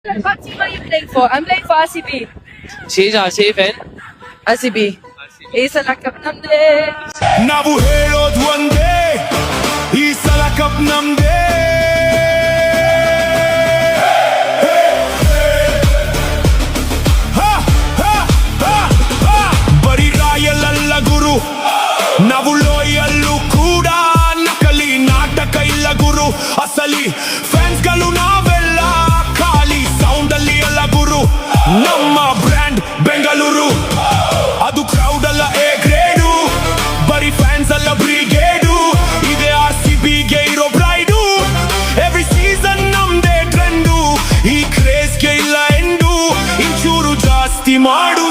What team are you playing for? I'm playing for RCB. She's RCB fan. RCB. ಈ ಸಲ cup ನಮ್ದೇ. ನಾವು ಹೇಳೋದ್ ಒಂದೇ, ಈ ಸಲ ಕಪ್ ನಮ್ದೇ. ಬರೀ ರಾಯಲ್ ಅಲ್ಲ ಗುರು, ನಾವು ಲೋಯಲ್ಲು ಕೂಡ. ನಕಲಿ ನಾಟಕ ಇಲ್ಲ ಗುರು, ಅಸಲಿ ಫ್ಯಾನ್ಸ್ಗಳು ನಾವೆಲ್ಲ. ಖಾಲಿ ಸೌಂಡ್ ಅಲ್ಲಿ ಅಲ್ಲ ಗುರು, ನಮ್ಮ ಬ್ರ್ಯಾಂಡ್ ಬೆಂಗಳೂರು. ಅದು ಕ್ರೌಡ್ ಅಲ್ಲ ಎ ಗ್ರೇಡು, ಬರೀ ಫ್ಯಾನ್ಸ್ ಅಲ್ಲ ಬ್ರಿಗೇಡು. ಇದೆ RCBಗೆ ಇರೋ ಪ್ರೈಡು, ಎವ್ರಿ ಸೀಸನ್ ನಮ್ದೇ ಟ್ರೆಂಡು. ಈ ಕ್ರೇಜ್ಗೆ ಇಲ್ಲ ಎಂಡು, ಇಂಚೂರು ಜಾಸ್ತಿ ಮಾಡು.